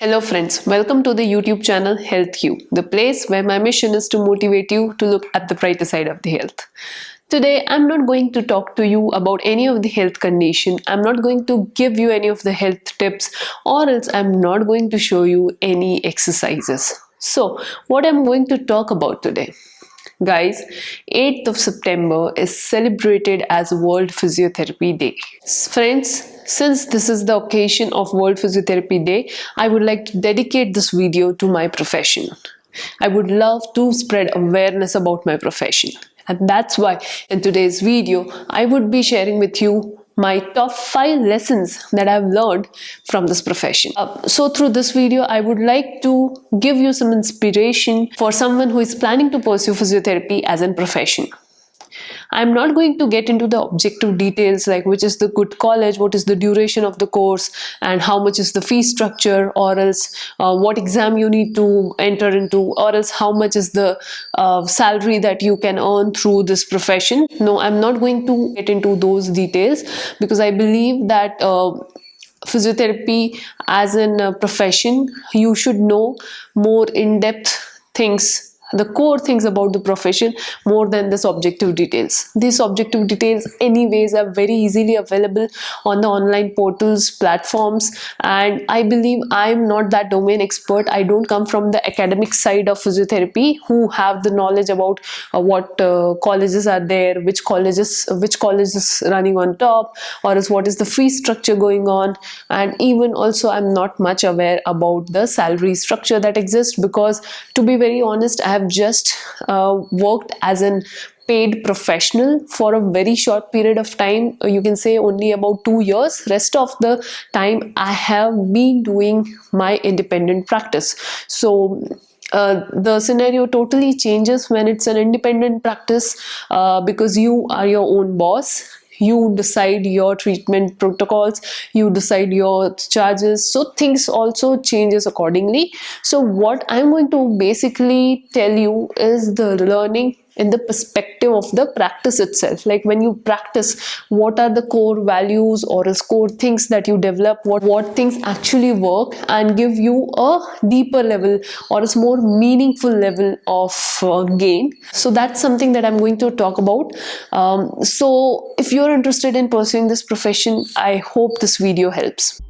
Hello friends, welcome to the YouTube channel Health You, the place where my mission is to motivate you to look at the brighter side of the health. Today, I'm not going to talk to you about any of the health condition. I'm not going to give you any of the health tips, or else I'm not going to show you any exercises. So, what I'm going to talk about today? Guys, 8th of September is celebrated as World Physiotherapy Day. Friends, since this is the occasion of World Physiotherapy Day, I would like to dedicate this video to my profession. I would love to spread awareness about my profession. And that's why in today's video, I would be sharing with you my top 5 lessons that I've learned from this profession. So through this video, I would like to give you some inspiration for someone who is planning to pursue physiotherapy as a profession. I'm not going to get into the objective details like which is the good college, what is the duration of the course, and how much is the fee structure, or else what exam you need to enter into, or else how much is the salary that you can earn through this profession. No, I'm not going to get into those details because I believe that physiotherapy as a profession, you should know more in-depth things, the core things about the profession, more than the subjective details. These subjective details anyways are very easily available on the online portals, platforms, and I believe I'm not that domain expert. I don't come from the academic side of physiotherapy who have the knowledge about what colleges are there, which college is running on top, or else what is the fee structure going on. And even also I'm not much aware about the salary structure that exists, because to be very honest, I have just worked as an paid professional for a very short period of time. You can say only about 2 years. Rest of the time I have been doing my independent practice. So the scenario totally changes when it's an independent practice, because you are your own boss. You decide your treatment protocols, you decide your charges, so things also changes accordingly. So what I'm going to basically tell you is the learning in the perspective of the practice itself. Like when you practice, what are the core values or else core things that you develop, what things actually work and give you a deeper level or a more meaningful level of gain. So that's something that I'm going to talk about. So if you're interested in pursuing this profession, I hope this video helps.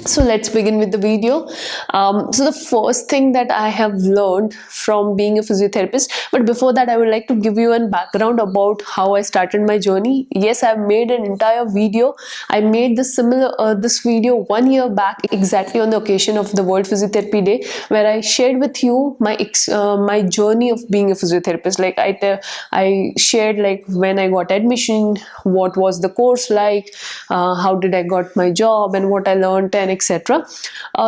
So let's begin with the video. So the first thing that I have learned from being a physiotherapist, but before that I would like to give you a background about how I started my journey. Yes, I've made an entire video. I made this video 1 year back, exactly on the occasion of the World Physiotherapy Day, where I shared with you my journey of being a physiotherapist. Like I shared like when I got admission, what was the course like, how did I got my job, and what I learned, and etc.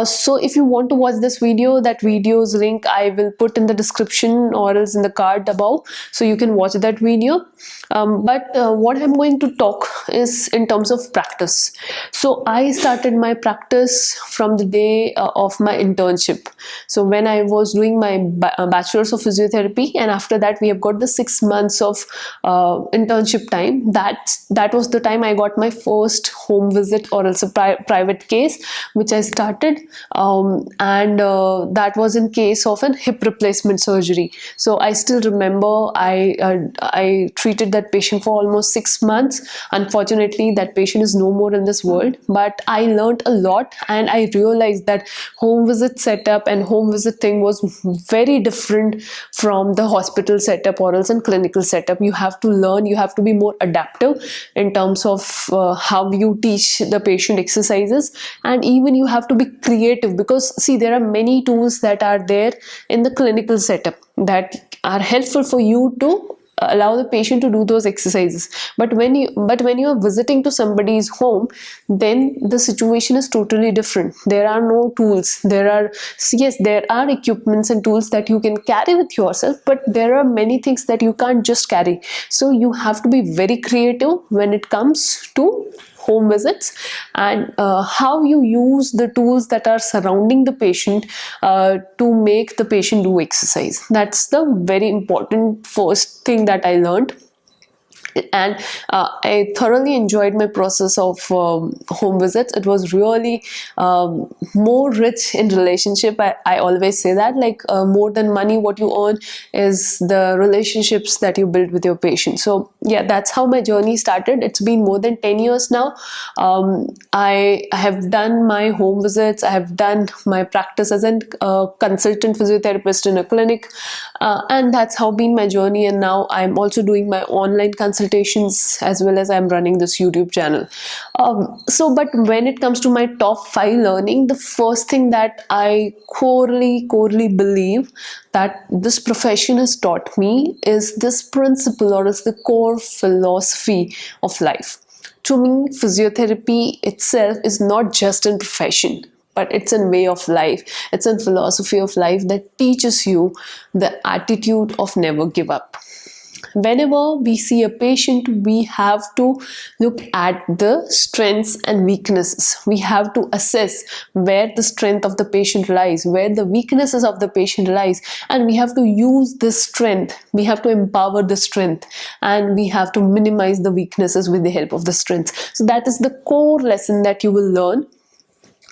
So if you want to watch this video, that video's link I will put in the description or else in the card above, so you can watch that video. But what I'm going to talk is in terms of practice. So I started my practice from the day of my internship. So when I was doing my bachelor's of physiotherapy, and after that we have got the 6 months of internship time. That was the time I got my first home visit or else a private case which I started, and that was in case of an hip replacement surgery. So I still remember I treated that patient for almost 6 months. Unfortunately, that patient is no more in this world, but I learned a lot, and I realized that home visit setup and home visit thing was very different from the hospital setup or else in clinical setup. You have to learn, you have to be more adaptive in terms of how you teach the patient exercises, and even you have to be creative, because see, there are many tools that are there in the clinical setup that are helpful for you to allow the patient to do those exercises. But when you are visiting to somebody's home, then the situation is totally different. There are no tools. There are equipments and tools that you can carry with yourself, but there are many things that you can't just carry. So you have to be very creative when it comes to home visits, and how you use the tools that are surrounding the patient to make the patient do exercise. That's the very important first thing that I learned. And I thoroughly enjoyed my process of home visits. It was really more rich in relationship. I always say that, like, more than money, what you earn is the relationships that you build with your patient. So yeah, that's how my journey started. It's been more than 10 years now. I have done my home visits. I have done my practice as a consultant physiotherapist in a clinic, and that's how been my journey. And now I'm also doing my online consultations, as well as I'm running this YouTube channel. But when it comes to my top 5 learning, the first thing that I corely believe that this profession has taught me is this principle, or is the core philosophy of life. To me, physiotherapy itself is not just a profession, but it's a way of life. It's a philosophy of life that teaches you the attitude of never give up. Whenever we see a patient, we have to look at the strengths and weaknesses. We have to assess where the strength of the patient lies, where the weaknesses of the patient lies, and we have to use this strength. We have to empower the strength, and we have to minimize the weaknesses with the help of the strengths. So that is the core lesson that you will learn.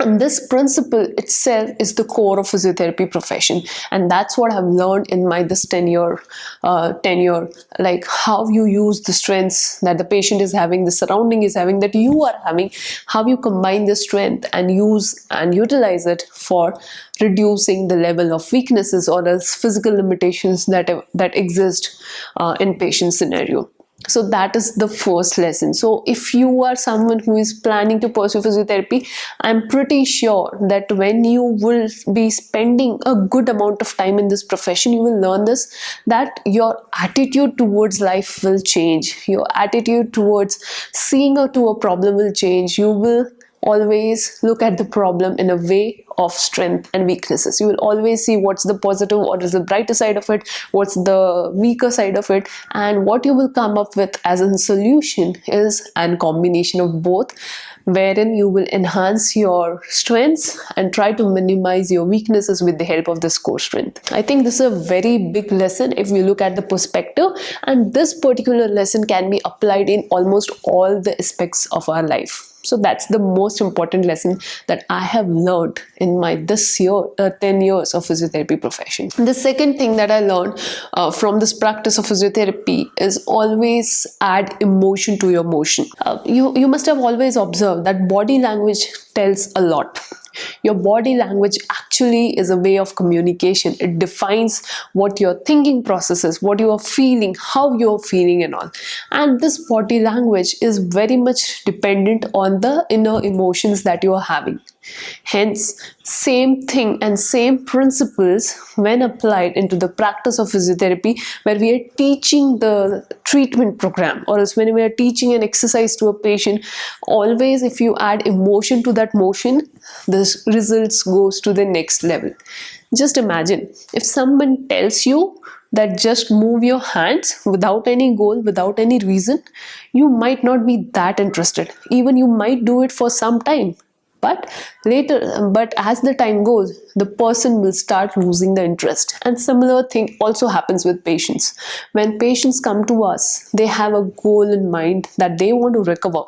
And this principle itself is the core of physiotherapy profession, and that's what I've learned in my this tenure. Like how you use the strengths that the patient is having, the surrounding is having, that you are having, how you combine the strength and use and utilize it for reducing the level of weaknesses or else physical limitations that exist in patient scenario. So that is the first lesson. So if you are someone who is planning to pursue physiotherapy, I'm pretty sure that when you will be spending a good amount of time in this profession, you will learn this, that your attitude towards life will change. Your attitude towards seeing to a problem will change. You will always look at the problem in a way of strength and weaknesses. You will always see what's the positive, what is the brighter side of it, what's the weaker side of it, and what you will come up with as a solution is a combination of both, wherein you will enhance your strengths and try to minimize your weaknesses with the help of this core strength. I think this is a very big lesson if you look at the perspective, and this particular lesson can be applied in almost all the aspects of our life. So that's the most important lesson that I have learned in my 10 years of physiotherapy profession. The second thing that I learned from this practice of physiotherapy is always add emotion to your motion. You must have always observed that body language tells a lot. Your body language actually is a way of communication. It defines what your thinking process is, what you are feeling, how you are feeling and all. And this body language is very much dependent on the inner emotions that you are having. Hence, same thing and same principles when applied into the practice of physiotherapy, where we are teaching the treatment program, or else when we are teaching an exercise to a patient, always if you add emotion to that motion, the results goes to the next level. Just imagine if someone tells you that just move your hands without any goal, without any reason, you might not be that interested. Even you might do it for some time. But as the time goes, the person will start losing the interest. And similar thing also happens with patients. When patients come to us, they have a goal in mind that they want to recover.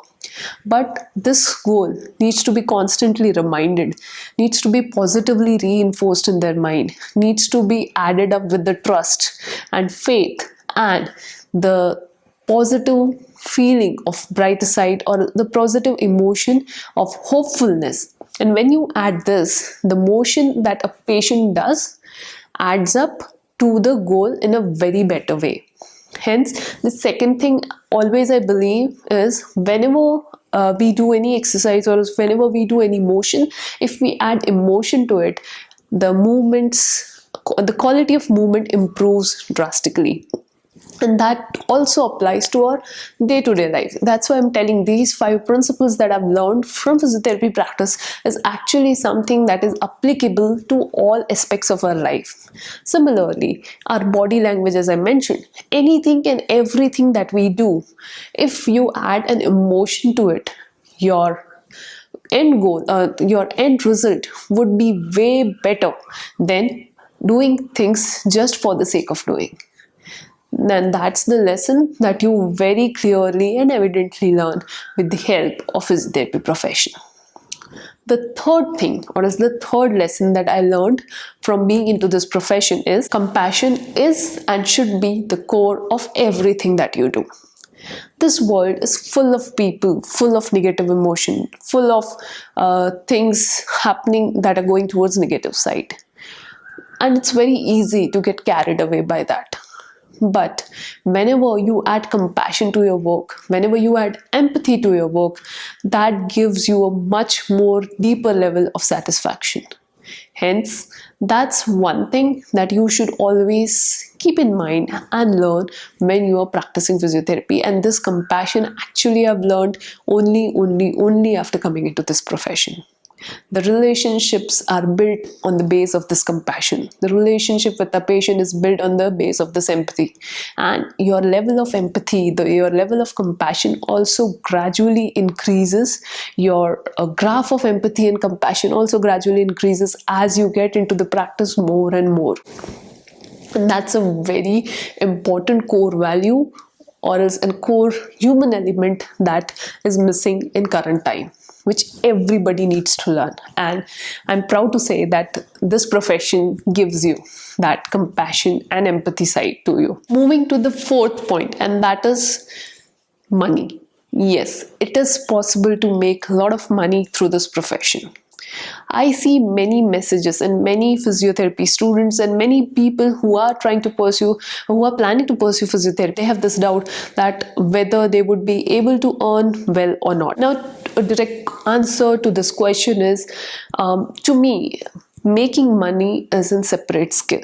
But this goal needs to be constantly reminded, needs to be positively reinforced in their mind, needs to be added up with the trust and faith and the positive feeling of brighter side, or the positive emotion of hopefulness. And when you add this, the motion that a patient does adds up to the goal in a very better way. Hence, the second thing always I believe is, whenever we do any exercise or whenever we do any motion, if we add emotion to it, the quality of movement improves drastically. And that also applies to our day-to-day life. That's why I'm telling these 5 principles that I've learned from physiotherapy practice is actually something that is applicable to all aspects of our life. Similarly, our body language, as I mentioned, anything and everything that we do, if you add an emotion to it, your end goal, your end result would be way better than doing things just for the sake of doing. then that's the lesson that you very clearly and evidently learn with the help of physiotherapy profession. The third thing, or is the third lesson that I learned from being into this profession, is compassion is and should be the core of everything that you do. This world is full of people, full of negative emotion, full of things happening that are going towards negative side. And it's very easy to get carried away by that. But whenever you add compassion to your work, whenever you add empathy to your work, that gives you a much more deeper level of satisfaction. Hence, that's one thing that you should always keep in mind and learn when you are practicing physiotherapy. And this compassion actually I've learned only after coming into this profession. The relationships are built on the base of this compassion. The relationship with the patient is built on the base of this empathy. And your level of empathy, your level of compassion also gradually increases. Your graph of empathy and compassion also gradually increases as you get into the practice more and more. And that's a very important core value, or else a core human element that is missing in current time, which everybody needs to learn. And I'm proud to say that this profession gives you that compassion and empathy side to you. Moving to the fourth point, and that is money. Yes, it is possible to make a lot of money through this profession. I see many messages and many physiotherapy students and many people who are planning to pursue physiotherapy. They have this doubt that whether they would be able to earn well or not. Now, a direct answer to this question is, to me, making money is a separate skill.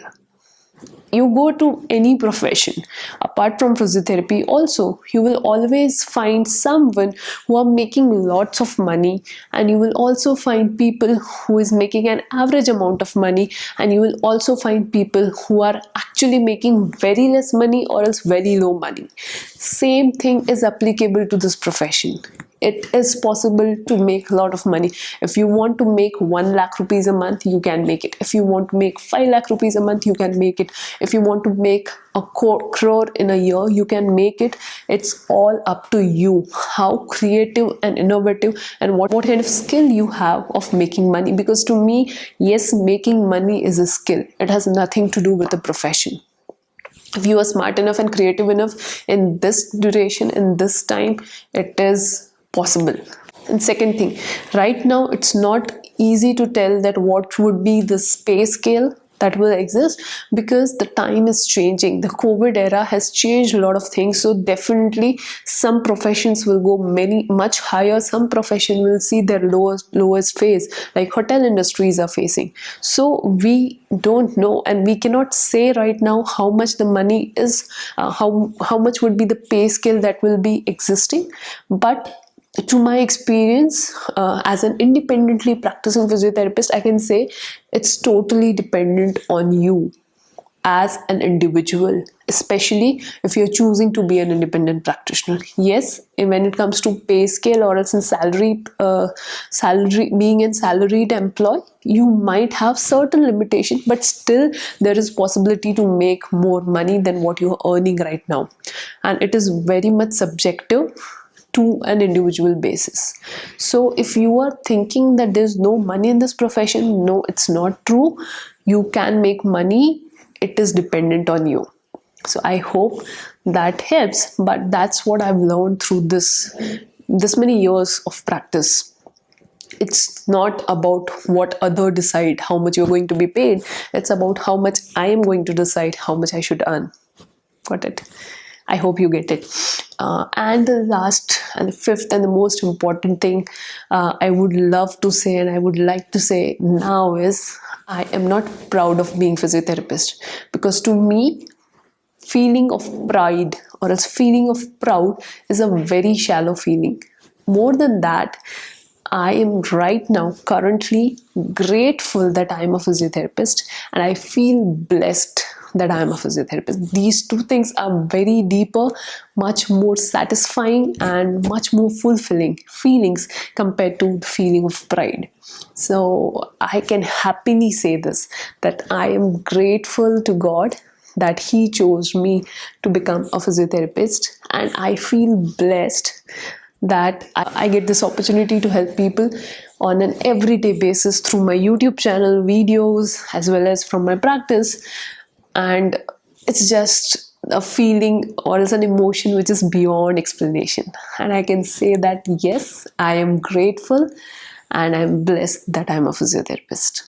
You go to any profession, apart from physiotherapy also, you will always find someone who are making lots of money, and you will also find people who is making an average amount of money, and you will also find people who are actually making very less money or else very low money. Same thing is applicable to this profession. It is possible to make a lot of money. If you want to make 1 lakh rupees a month, you can make it. If you want to make 5 lakh rupees a month, you can make it. If you want to make a crore in a year, you can make it. It's all up to you how creative and innovative and what kind of skill you have of making money. Because to me, yes, making money is a skill. It has nothing to do with the profession. If you are smart enough and creative enough in this duration, in this time, it is possible. And second thing, right now it's not easy to tell that what would be the pay scale that will exist, because the time is changing. The COVID era has changed a lot of things. So definitely some professions will go much higher. Some profession will see their lowest phase, like hotel industries are facing. So we don't know, and we cannot say right now how much the money is, how much would be the pay scale that will be existing. But to my experience as an independently practicing physiotherapist, I can say it's totally dependent on you as an individual, especially if you're choosing to be an independent practitioner. Yes, when it comes to pay scale or else in salary, being in salaried employee, you might have certain limitation, but still there is possibility to make more money than what you're earning right now. And it is very much subjective to an individual basis. So if you are thinking that there's no money in this profession, no, it's not true. You can make money. It is dependent on you. So I hope that helps, but that's what I've learned through this many years of practice. It's not about what other decide how much you're going to be paid. It's about how much I am going to decide how much I should earn. Got it? I hope you get it. And the last and the fifth and the most important thing I would love to say, and I would like to say now, is I am not proud of being physiotherapist, because to me, feeling of pride or else feeling of proud is a very shallow feeling. More than that, I am right now currently grateful that I am a physiotherapist, and I feel blessed that I am a physiotherapist. These two things are very deeper, much more satisfying and much more fulfilling feelings compared to the feeling of pride. So I can happily say this, that I am grateful to God that he chose me to become a physiotherapist, and I feel blessed that I get this opportunity to help people on an everyday basis through my YouTube channel, videos, as well as from my practice. And it's just a feeling or is an emotion which is beyond explanation. And I can say that yes, I am grateful and I'm blessed that I'm a physiotherapist.